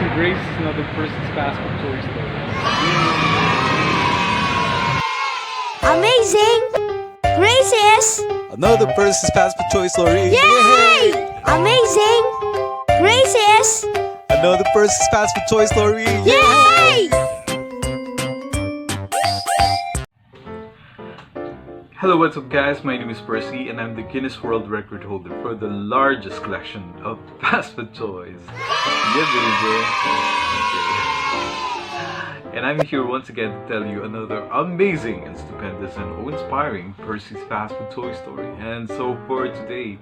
and Grace is another person's passport Toy Story. Amazing! Grace is... Another person's passport Toy Story. Yay! Amazing! Grace is... Another person's passport Toy Story. Yay! Hello, what's up guys? My name is Percy and I'm the Guinness World Record holder for the largest collection of fast food toys. Yeah, baby. Okay. And I'm here once again to tell you another amazing and stupendous and awe-inspiring Percy's Fast Food Toy Story. And so for today,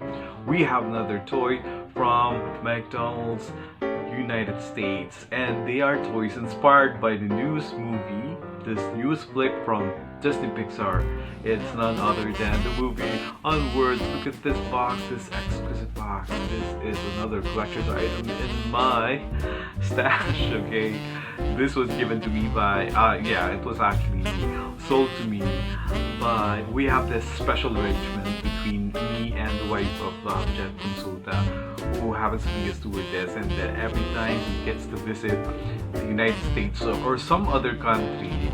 we have another toy from McDonald's United States, and they are toys inspired by the newest movie, this newest flick from Disney Pixar. It's none other than the movie Onward. Look at this box, this exquisite box. This is another collector's item in my stash, okay? This was given to me by, it was actually sold to me by, we have this special arrangement between me and the wife of Jet Consulta, who happens to be a stewardess, and every time he gets to visit the United States or some other country,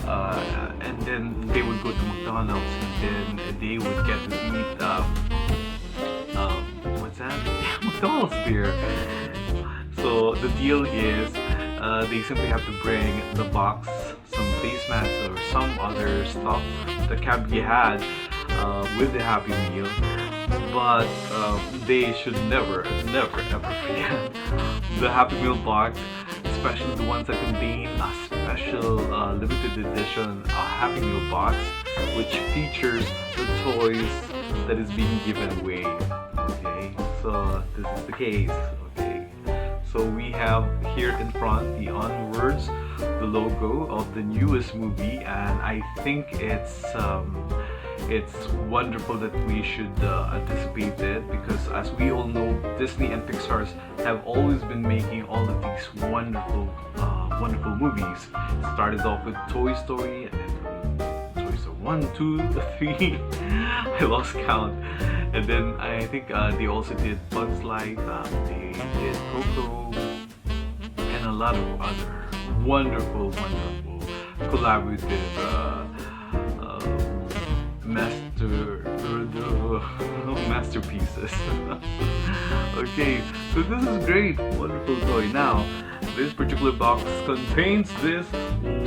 and then they would go to McDonald's, and then they would get to eat what's that? McDonald's beer. So the deal is they simply have to bring the box, some face masks or some other stuff that can be had with the Happy Meal, but they should never ever forget the Happy Meal box, especially the ones that contain a special limited edition Happy Meal box, which features the toys that is being given away. Okay, so this is the case. Okay, so we have here in front the Onwards, the logo of the newest movie, and I think it's wonderful that we should anticipate it, because as we all know, Disney and Pixar have always been making all of these wonderful movies. It started off with Toy Story, and then Toy Story 1, 2, 3, I lost count. And then I think they also did Bugs Life, they did Coco, and a lot of other wonderful collaborative masterpieces. Okay, so this is great, wonderful toy. Now, this particular box contains this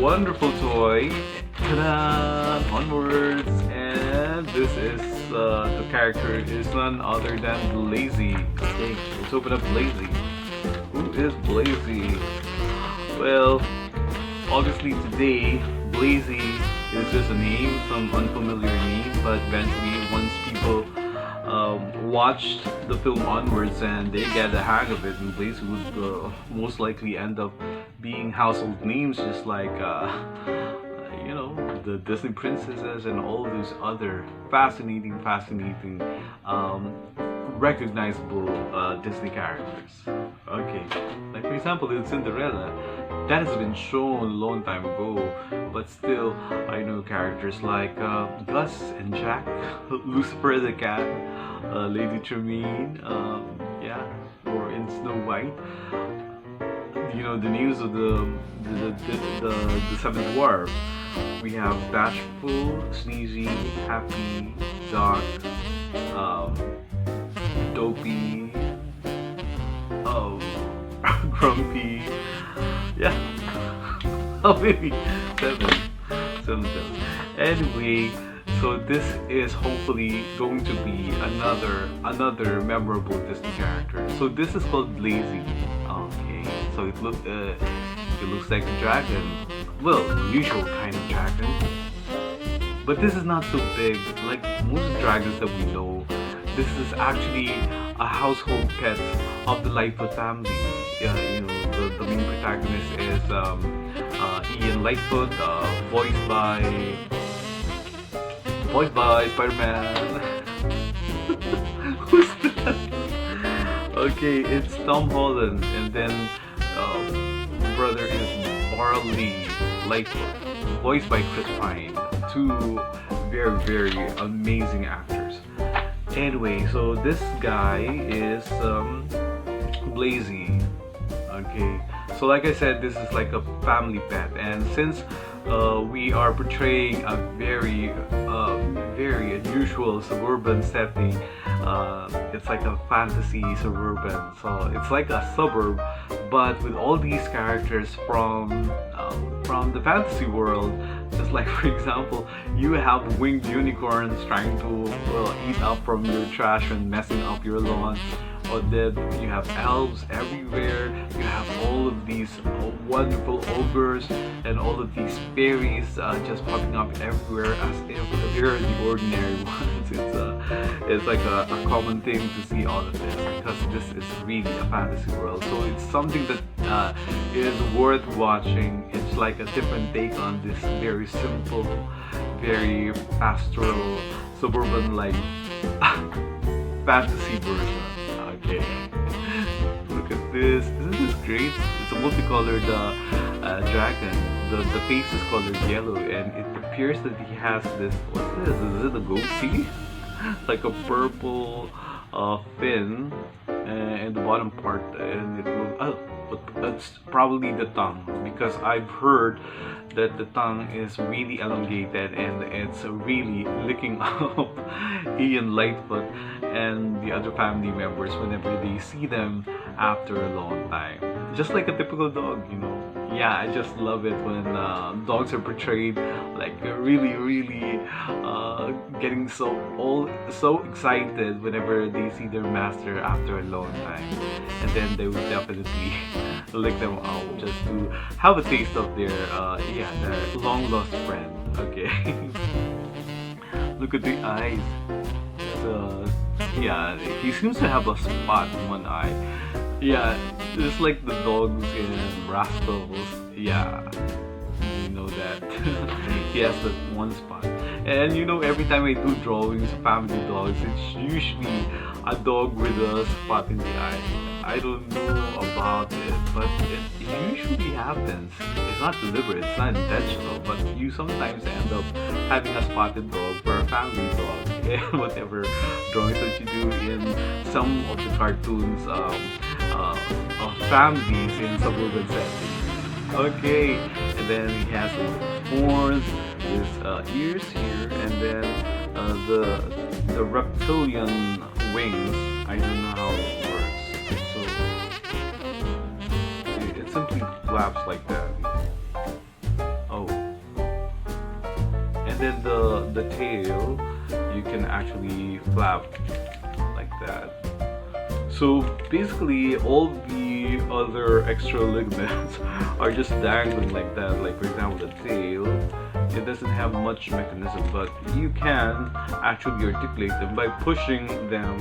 wonderful toy. Ta-da! Onwards, and this is the character is none other than Blazey. Okay, let's open up Blazey. Who is Blazey? Well, obviously today, Blazey is just a name, some unfamiliar name, but eventually once people watched the film Onwards and they get the hang of it, and Blazey would most likely end up being household names, just like you know, the Disney princesses and all those other fascinating recognizable Disney characters. Okay, like for example in Cinderella, that has been shown a long time ago, but still I know characters like Gus and Jack, Lucifer the cat, Lady Tremaine, or in Snow White, you know, the news of the Seventh Dwarf. We have Bashful, Sneezy, Happy, Doc, Dopey, Grumpy. Yeah, how many? Seven. Anyway, so this is hopefully going to be another memorable Disney character. So this is called Blazey. Okay, so it looks like a dragon. Well, usual kind of dragon. But this is not so big like most dragons that we know. This is actually a household pet of the Lightfoot family. Yeah, you know, the main protagonist is Ian Lightfoot, voiced by Spider-Man. Who's that? Okay, it's Tom Holland, and then brother is Barley Lightfoot, voiced by Chris Pine. Two very amazing actors. Anyway, so this guy is Blazey. Okay, So like I said, this is like a family pet, and since we are portraying a very unusual suburban setting, it's like a fantasy suburban, so it's like a suburb, but with all these characters from the fantasy world. Just like, for example, you have winged unicorns trying to eat up from your trash and messing up your lawn. Or then you have elves everywhere. You have all of these wonderful ogres and all of these fairies just popping up everywhere as if they're the ordinary ones. It's like a common thing to see all of this, because this is really a fantasy world. So it's something that is worth watching. It's like a different take on this very simple, very pastoral, suburban like fantasy version. Okay, look at this. Isn't this great? It's a multicolored dragon. The face is colored yellow, and it appears that he has this. What's this? Is it a goatee? Like a purple fin in the bottom part, and it's probably the tongue, because I've heard that the tongue is really elongated and it's really licking up Ian Lightfoot and the other family members whenever they see them after a long time. Just like a typical dog, you know. Yeah, I just love it when dogs are portrayed like really getting so excited whenever they see their master after a long time, and then they would definitely lick them out just to have a taste of their their long lost friend. Okay. Look at the eyes. Yeah, he seems to have a spot in one eye. Yeah, just like the dogs in Rascals. Yeah, you know that. He has that one spot. And you know, every time I do drawings of family dogs, it's usually a dog with a spot in the eye. I don't know about it, but it usually happens. It's not deliberate, it's not intentional, but you sometimes end up having a spotted dog for a family dog. And whatever drawings that you do in some of the cartoons of families in suburban settings. Okay, and then he has some horns, his ears here, and then the reptilian wings. I don't know how it works. So it simply flaps like that. Oh, and then the tail, you can actually flap like that. So basically, all the other extra ligaments are just dangling like that. Like, for example, the tail, it doesn't have much mechanism, but you can actually articulate them by pushing them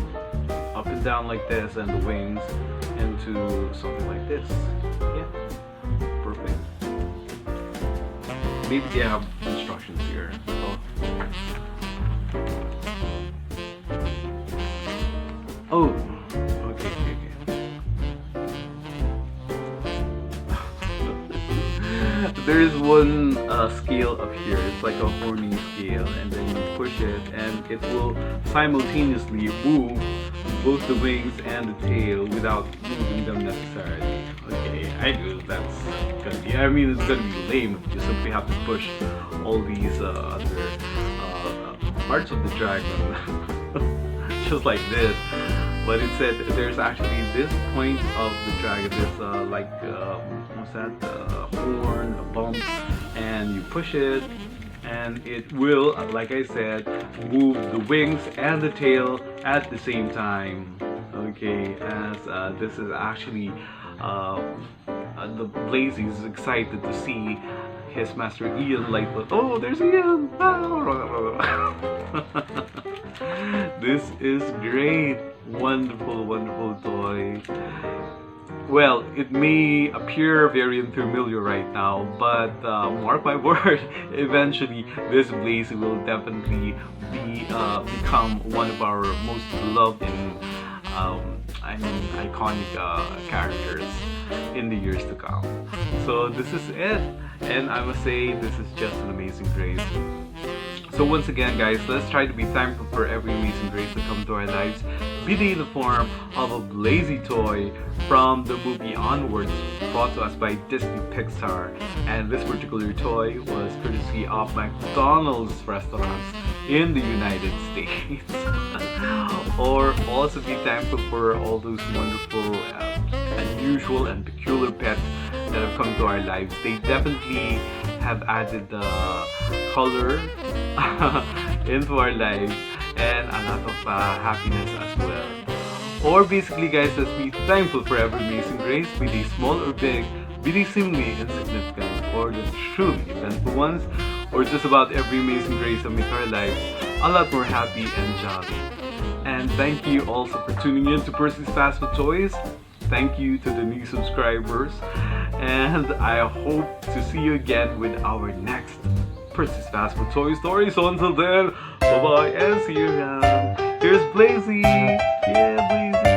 up and down like this, and the wings into something like this. Yeah, perfect. Maybe they have instructions here. Oh. There is one scale up here. It's like a horny scale, and then you push it, and it will simultaneously move both the wings and the tail without moving them necessarily. Okay, I knew that's gonna be. I mean, it's gonna be lame if you simply have to push all these other parts of the dragon just like this. But instead, there's actually this point of the dragon, this what's that? Horn, a bump, and you push it, and it will, like I said, move the wings and the tail at the same time. Okay, as this is actually the Blazey is excited to see his master Ian Lightfoot. Oh, there's Ian! This is great. Wonderful, wonderful toy. Well, it may appear very unfamiliar right now, but mark my word, eventually this Blazey will definitely become one of our most beloved and iconic characters in the years to come. So this is it, and I must say this is just an amazing grace. So once again, guys, let's try to be thankful for every amazing grace that comes to our lives. be they in the form of a Blazey toy from the movie Onward, brought to us by Disney Pixar. And this particular toy was courtesy of McDonald's restaurants in the United States. Or also be thankful for all those wonderful, unusual and peculiar pets that have come to our lives. They definitely have added the color into our lives and a lot of happiness as well. Or basically guys, let's be thankful for every amazing grace, be they small or big, be they seemingly insignificant or the truly eventful ones, or just about every amazing grace that make our lives a lot more happy and jolly. And thank you also for tuning in to Percy's Fast Food Toys. Thank you to the new subscribers, and I hope to see you again with our next Percy's Fast Food Toy Story. So until then, bye bye and see you around. Here's Blazey. Yeah, Blazey.